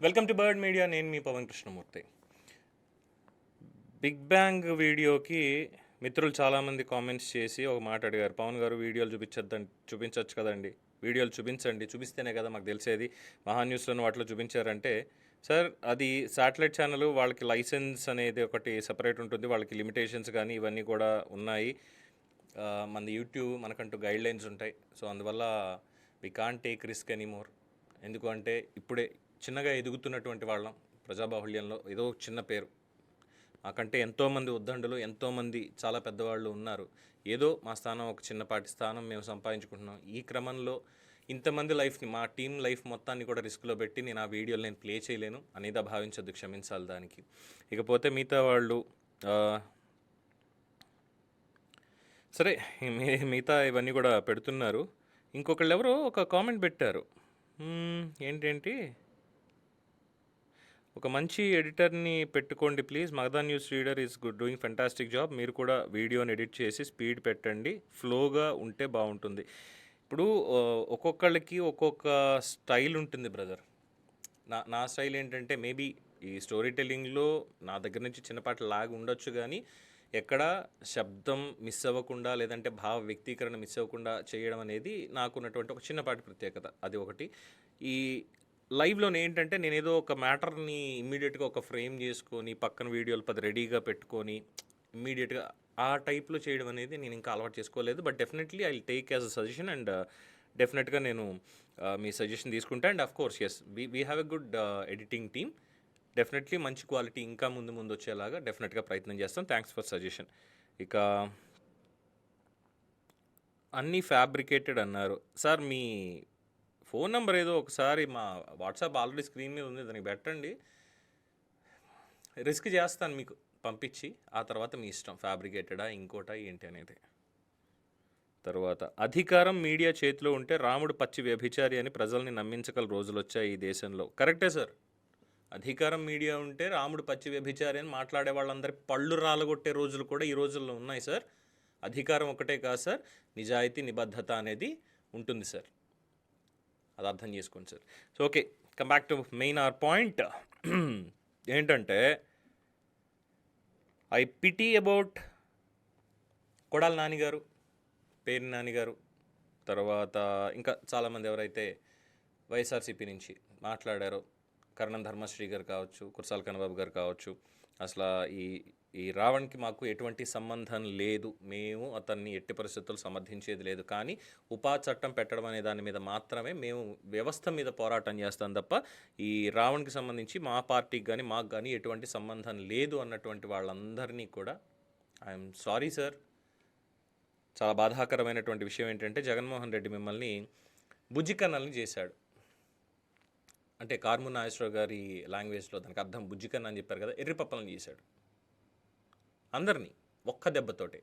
Welcome to bird media. నేను మీ Pawan Krishnamurthy. Big bang వీడియోకి మిత్రులు చాలామంది కామెంట్స్ చేసి ఒక మాట అడిగారు. పవన్ గారు వీడియోలు చూపించవచ్చు కదండి, వీడియోలు చూపించండి, చూపిస్తేనే కదా మాకు తెలిసేది. మహా న్యూస్లను వాటిలో చూపించారంటే, సార్ అది శాటిలైట్ ఛానల్, వాళ్ళకి లైసెన్స్ అనేది ఒకటి సపరేట్ ఉంటుంది, వాళ్ళకి లిమిటేషన్స్ కానీ ఇవన్నీ కూడా ఉన్నాయి. మన యూట్యూబ్ మనకంటూ గైడ్ లైన్స్ ఉంటాయి. సో అందువల్ల we can't take risk anymore. ఎందుకు అంటే ఇప్పుడే చిన్నగా ఎదుగుతున్నటువంటి వాళ్ళం, ప్రజాబాహుళ్యంలో ఏదో చిన్న పేరు, మాకంటే ఎంతోమంది ఉద్దండులు, ఎంతోమంది చాలా పెద్దవాళ్ళు ఉన్నారు. ఏదో మా స్థానం ఒక చిన్నపాటి స్థానం మేము సంపాదించుకుంటున్నాం. ఈ క్రమంలో ఇంతమంది లైఫ్ని, మా టీం లైఫ్ మొత్తాన్ని కూడా రిస్క్లో పెట్టి నేను ఆ వీడియోలు నేను ప్లే చేయలేను అనేది భావించొద్దు, క్షమించాలి దానికి. ఇకపోతే మిగతా వాళ్ళు సరే, మిగతా ఇవన్నీ కూడా పెడుతున్నారు. ఇంకొకళ్ళు ఎవరో ఒక కామెంట్ పెట్టారు, ఏంటేంటి, ఒక మంచి ఎడిటర్ని పెట్టుకోండి please, Magadha news reader is doing fantastic job, మీరు కూడా వీడియోని ఎడిట్ చేసి స్పీడ్ పెట్టండి, ఫ్లోగా ఉంటే బాగుంటుంది. ఇప్పుడు ఒక్కొక్కళ్ళకి ఒక్కొక్క స్టైల్ ఉంటుంది బ్రదర్. నా స్టైల్ ఏంటంటే, మేబీ ఈ స్టోరీ టెల్లింగ్లో నా దగ్గర నుంచి చిన్నపాటి లాగ్ ఉండొచ్చు, కానీ ఎక్కడ శబ్దం మిస్ అవ్వకుండా, లేదంటే భావ వ్యక్తీకరణ మిస్ అవ్వకుండా చేయడం అనేది నాకున్నటువంటి ఒక చిన్నపాటి ప్రత్యేకత. అది ఒకటి. ఈ లైవ్లోనే ఏంటంటే, నేను ఏదో ఒక మ్యాటర్ని ఇమ్మీడియట్గా ఒక ఫ్రేమ్ చేసుకొని పక్కన వీడియోలు 10 రెడీగా పెట్టుకొని ఇమ్మీడియట్గా ఆ టైప్లో చేయడం అనేది నేను ఇంకా అలవాటు చేసుకోలేదు. But definitely I will take as a suggestion, and డెఫినెట్గా నేను మీ సజెషన్ తీసుకుంటా. And of course yes, we have a good editing team. Definitely మంచి క్వాలిటీ ఇంకా ముందు వచ్చేలాగా డెఫినెట్గా ప్రయత్నం చేస్తాం. Thanks for suggestion. ఇక అన్నీ ఫ్యాబ్రికేటెడ్ అన్నారు. సార్ మీ ఫోన్ నెంబర్ ఏదో ఒకసారి మా వాట్సాప్ ఆల్రెడీ స్క్రీన్ మీద ఉంది, దానికి పెట్టండి, రిస్క్ చేస్తాను మీకు పంపించి. ఆ తర్వాత మీ ఇష్టం, ఫ్యాబ్రికేటెడా ఇంకోటా ఏంటి అనేది. తర్వాత అధికారం మీడియా చేతిలో ఉంటే రాముడు పచ్చి వ్యభిచారి అని ప్రజల్ని నమ్మించగల రోజులు వచ్చాయి ఈ దేశంలో. కరెక్టే సార్, అధికారం మీడియా ఉంటే రాముడు పచ్చి వ్యభిచారి అని మాట్లాడే వాళ్ళందరి పళ్ళు రాలగొట్టే రోజులు కూడా ఈ రోజుల్లో ఉన్నాయి సార్. అధికారం ఒకటే కాదు సార్, నిజాయితీ నిబద్ధత అనేది ఉంటుంది సార్, అది అర్థం చేసుకోండి sir. So okay, come back to main our point. ఏంటంటే, ఐ పిటీ అబౌట్ కొడాలి నానిగారు, పేరు నానిగారు, తర్వాత ఇంకా చాలామంది ఎవరైతే వైఎస్ఆర్సీపీ నుంచి మాట్లాడారో, కరణం ధర్మశ్రీ గారు కావచ్చు, కురసాల కన్నబాబు గారు కావచ్చు, అసలు ఈ రావణ్కి మాకు ఎటువంటి సంబంధం లేదు, మేము అతన్ని ఎట్టి పరిస్థితుల్లో సమర్థించేది లేదు, కానీ ఉపా చట్టం పెట్టడం అనే దాని మీద మాత్రమే మేము వ్యవస్థ మీద పోరాటం చేస్తాం తప్ప ఈ రావణ్కి సంబంధించి మా పార్టీకి కానీ మాకు కానీ ఎటువంటి సంబంధం లేదు అన్నటువంటి వాళ్ళందరినీ కూడా ఐఎమ్ సారీ సార్. చాలా బాధాకరమైనటువంటి విషయం ఏంటంటే, జగన్మోహన్ రెడ్డి మిమ్మల్ని బుజ్జికన్నల్ని చేశాడు. అంటే కార్ము నాగేశ్వరరావు గారి లాంగ్వేజ్లో దానికి అర్థం బుజ్జికన్న అని చెప్పారు కదా, ఎర్రిపప్పలను చేశాడు అందరినీ ఒక్క దెబ్బతోటే.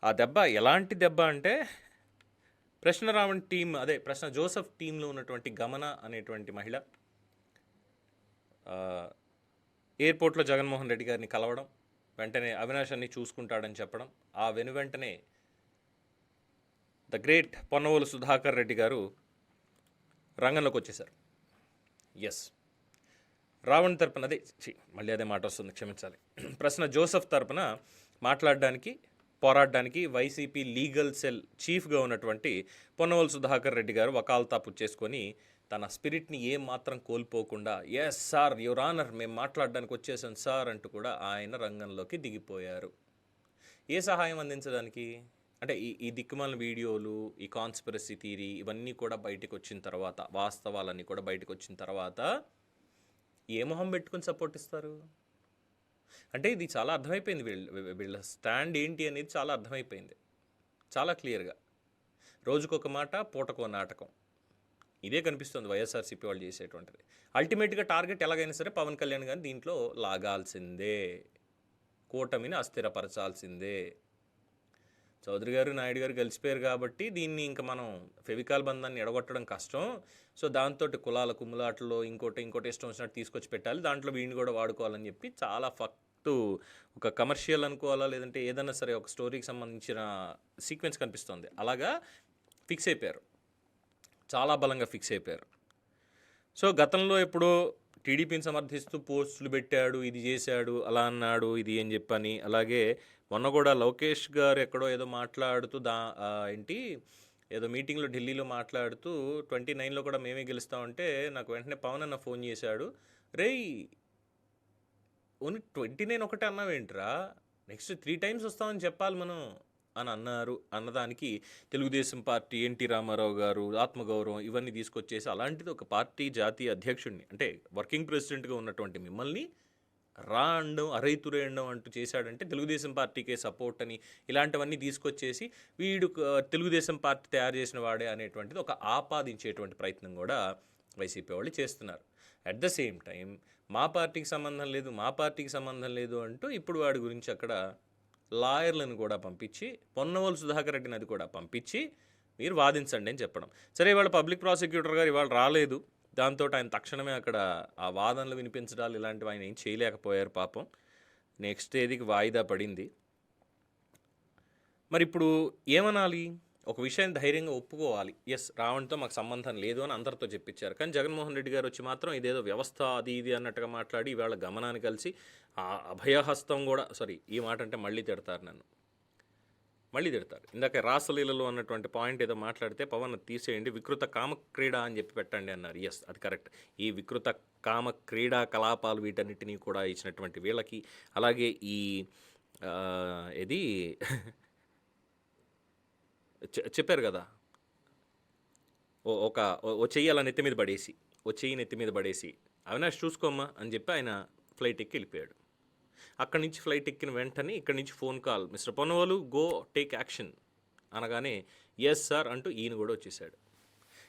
ఆ దెబ్బ ఎలాంటి దెబ్బ అంటే, ప్రశ్నరావణ్ టీం, అదే ప్రశ్న జోసెఫ్ టీంలో ఉన్నటువంటి గమన అనేటువంటి మహిళ ఎయిర్పోర్ట్లో జగన్మోహన్ రెడ్డి గారిని కలవడం, వెంటనే అవినాష్ అన్ని చూసుకుంటాడని చెప్పడం, ఆ వెంటనే ద గ్రేట్ పొన్నవోలు సుధాకర్ రెడ్డి గారు రంగంలోకి వచ్చేశారు. ఎస్, రావణ్ తరపున మళ్ళీ అదే మాట వస్తుంది, క్షమించాలి. ప్రశ్న జోసెఫ్ తరపున మాట్లాడడానికి, పోరాడడానికి వైసీపీ లీగల్ సెల్ చీఫ్గా ఉన్నటువంటి పొన్నవోలు సుధాకర్ రెడ్డి గారు వకాల్తా పుచ్చేసుకొని తన స్పిరిట్ని ఏం మాత్రం కోల్పోకుండా, ఎస్ సార్, యువర్ ఆనర్, మేము మాట్లాడడానికి వచ్చేసాం సార్ అంటూ కూడా ఆయన రంగంలోకి దిగిపోయారు. ఏ సహాయం అందించడానికి అంటే, ఈ దిక్కుమాలిన వీడియోలు, ఈ కాన్స్పిరసీ థియరీ ఇవన్నీ కూడా బయటకు వచ్చిన తర్వాత, వాస్తవాలన్నీ కూడా బయటకు వచ్చిన తర్వాత ఏ మొహం పెట్టుకుని సపోర్ట్ ఇస్తారు? అంటే ఇది చాలా అర్థమైపోయింది, వీళ్ళ స్టాండ్ ఏంటి అనేది చాలా అర్థమైపోయింది, చాలా క్లియర్గా. రోజుకొక మాట, పూటకో నాటకం, ఇదే కనిపిస్తుంది వైఎస్ఆర్సీపీ వాళ్ళు చేసేటువంటిది. అల్టిమేట్గా టార్గెట్ ఎలాగైనా సరే పవన్ కళ్యాణ్ గారిని దీంట్లో లాగాల్సిందే, కూటమిని అస్థిరపరచాల్సిందే. చౌదరి గారు, నాయుడు గారు కలిసిపోయారు కాబట్టి దీన్ని ఇంకా మనం ఫెవికాల్ బంధాన్ని ఎడగొట్టడం కష్టం. సో దాంతో కులాల కుమ్ములాటలో ఇంకోటి ఇష్టం వచ్చినట్టు తీసుకొచ్చి పెట్టాలి, దాంట్లో వీడిని కూడా వాడుకోవాలని చెప్పి చాలా ఫక్తు ఒక కమర్షియల్ అనుకోవాలా, లేదంటే ఏదైనా సరే ఒక స్టోరీకి సంబంధించిన సీక్వెన్స్ కనిపిస్తుంది, అలాగా ఫిక్స్ అయిపోయారు, చాలా బలంగా ఫిక్స్ అయిపోయారు. సో గతంలో ఎప్పుడో టీడీపీని సమర్థిస్తూ పోస్టులు పెట్టాడు, ఇది చేశాడు, అలా అన్నాడు, ఇది అని చెప్పని. అలాగే మొన్న కూడా లోకేష్ గారు ఎక్కడో ఏదో మాట్లాడుతూ ఏంటి ఏదో మీటింగ్లో ఢిల్లీలో మాట్లాడుతూ 29లో కూడా మేమే గెలుస్తామంటే నాకు వెంటనే పవన్ అన్న ఫోన్ చేశాడు, రేయ్ ఓన్లీ 29 ఒకటే అన్నావేంట్రా, నెక్స్ట్ 3 times వస్తామని చెప్పాలి మనం అని అన్నారు. అన్నదానికి తెలుగుదేశం పార్టీ, ఎన్టీ రామారావు గారు, ఆత్మగౌరవం ఇవన్నీ తీసుకొచ్చేసి అలాంటిది ఒక పార్టీ జాతీయ అధ్యక్షుడిని అంటే వర్కింగ్ ప్రెసిడెంట్గా ఉన్నటువంటి మిమ్మల్ని రా అండం, అరైతురే అండం అంటూ చేశాడంటే తెలుగుదేశం పార్టీకే సపోర్ట్ అని ఇలాంటివన్నీ తీసుకొచ్చేసి వీడు తెలుగుదేశం పార్టీ తయారు చేసిన వాడే అనేటువంటిది ఒక ఆపాదించేటువంటి ప్రయత్నం కూడా వైసీపీ వాళ్ళు చేస్తున్నారు. అట్ ద సేమ్ టైం మా పార్టీకి సంబంధం లేదు అంటూ ఇప్పుడు వాడి గురించి అక్కడ లాయర్లను కూడా పంపించి, పొన్నవోలు సుధాకర్ రెడ్డిని అది కూడా పంపించి మీరు వాదించండి అని చెప్పడం. సరే, ఇవాళ పబ్లిక్ ప్రాసిక్యూటర్ గారు ఇవాళ రాలేదు, దాంతో ఆయన తక్షణమే అక్కడ ఆ వాదనలు వినిపించడాలు ఇలాంటివి ఆయన ఏం చేయలేకపోయారు పాపం. నెక్స్ట్ తేదీకి వాయిదా పడింది. మరి ఇప్పుడు ఏమనాలి? ఒక విషయాన్ని ధైర్యంగా ఒప్పుకోవాలి, ఎస్ రావణ్తో మాకు సంబంధం లేదు అని అందరితో చెప్పించారు. కానీ జగన్మోహన్ రెడ్డి గారు వచ్చి మాత్రం ఇదేదో వ్యవస్థ అది ఇది అన్నట్టుగా మాట్లాడి ఇవాళ గమనాన్ని కలిసి ఆ అభయహస్తం కూడా, ఈ మాట అంటే మళ్ళీ తిడతారు, ఇందాక రాసలీలలో అన్నటువంటి పాయింట్ ఏదో మాట్లాడితే పవన్ తీసేయండి, వికృత కామక్రీడ అని చెప్పి పెట్టండి అన్నారు. ఎస్, అది కరెక్ట్. ఈ వికృత కామ క్రీడా కలాపాలు వీటన్నిటినీ కూడా ఇచ్చినటువంటి వీళ్ళకి, అలాగే ఈ ఇది చెప్పారు కదా, ఓ చెయ్యి అలా నెత్తి మీద పడేసి అవినాష్ చూసుకోమ్మా అని చెప్పి ఆయన ఫ్లైట్ ఎక్కి వెళ్ళిపోయాడు. అక్కడి నుంచి ఫ్లైట్ ఎక్కిన వెంటనే ఇక్కడి నుంచి phone call, mister Ponnavolu go take action అనగానే ఎస్ సార్ అంటూ ఈయన కూడా వచ్చేసాడు.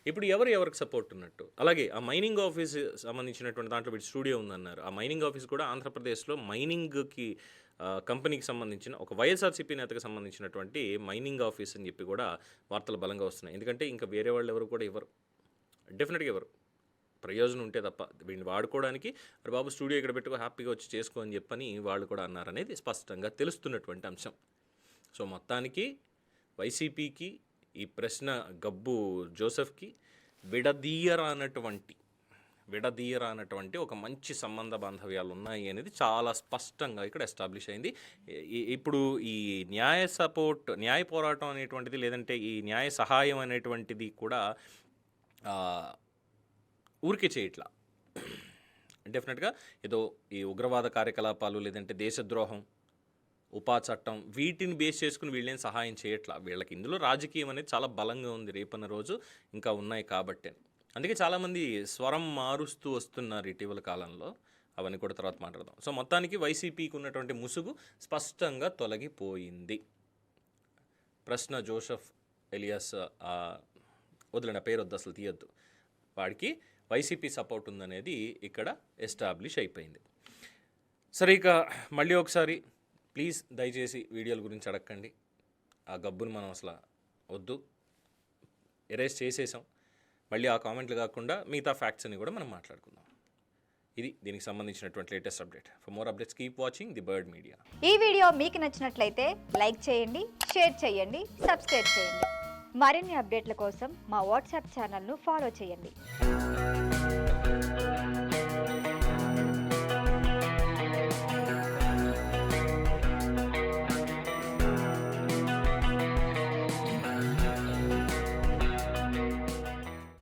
ఇప్పుడు ఎవరికి సపోర్ట్ ఉన్నట్టు? అలాగే ఆ మైనింగ్ ఆఫీస్ సంబంధించినటువంటి దాంట్లో వీటి స్టూడియో ఉందన్నారు. ఆ మైనింగ్ ఆఫీస్ కూడా ఆంధ్రప్రదేశ్లో మైనింగ్కి కంపెనీకి సంబంధించిన ఒక వైఎస్ఆర్సీపీ నేతకు సంబంధించినటువంటి మైనింగ్ ఆఫీస్ అని చెప్పి కూడా వార్తలు బలంగా వస్తున్నాయి. ఎందుకంటే ఇంకా వేరే వాళ్ళు ఎవరు కూడా డెఫినెట్గా ప్రయోజనం ఉంటే తప్ప వీడిని వాడుకోవడానికి మరి బాబు స్టూడియో ఇక్కడ పెట్టుకో, హ్యాపీగా వచ్చి చేసుకో అని చెప్పని వాళ్ళు కూడా అన్నారనేది స్పష్టంగా తెలుస్తున్నటువంటి అంశం. సో మొత్తానికి వైసీపీకి ఈ ప్రశ్న గబ్బు జోసెఫ్కి విడదీయరానటువంటి ఒక మంచి సంబంధ బాంధవ్యాలు ఉన్నాయి అనేది చాలా స్పష్టంగా ఇక్కడ ఎస్టాబ్లిష్ అయింది. ఇప్పుడు ఈ న్యాయ పోరాటం అనేటువంటిది, లేదంటే ఈ న్యాయ సహాయం అనేటువంటిది కూడా ఊరికే చేయట్లా. డెఫినెట్గా ఏదో ఈ ఉగ్రవాద కార్యకలాపాలు, లేదంటే దేశద్రోహం, ఉపా చట్టం వీటిని బేస్ చేసుకుని వీళ్ళేం సహాయం చేయట్లా. వీళ్ళకి ఇందులో రాజకీయం అనేది చాలా బలంగా ఉంది, రేపన్న రోజు ఇంకా ఉన్నాయి కాబట్టి. అందుకే చాలామంది స్వరం మారుస్తూ వస్తున్నారు ఇటీవల కాలంలో. అవన్నీ కూడా తర్వాత మాట్లాడదాం. సో మొత్తానికి వైసీపీకి ఉన్నటువంటి ముసుగు స్పష్టంగా తొలగిపోయింది. ప్రశ్న జోసెఫ్ ఎలియాస్ వదిలిన పేరు వద్దు, అసలు తీయొద్దు, వాడికి వైసీపీ సపోర్ట్ ఉందనేది ఇక్కడ ఎస్టాబ్లిష్ అయిపోయింది. సరే, ఇక మళ్ళీ ఒకసారి ప్లీజ్ దయచేసి వీడియోల గురించి అడగండి. ఆ గబ్బును మనం అసలు వద్దు, ఎరేజ్ చేసేసాం. మళ్ళీ ఆ కామెంట్లు కాకుండా మిగతా ఫ్యాక్ట్స్ అని కూడా మనం మాట్లాడుకుందాం. ఇది దీనికి సంబంధించినటువంటి latest update. For more updates keep watching the bird media. ఈ వీడియో మీకు నచ్చినట్లయితే లైక్ చేయండి, షేర్ చేయండి, సబ్స్క్రైబ్ చేయండి. మరిన్ని అప్డేట్ల కోసం మా వాట్సాప్ ఛానల్ను ఫాలో చేయండి.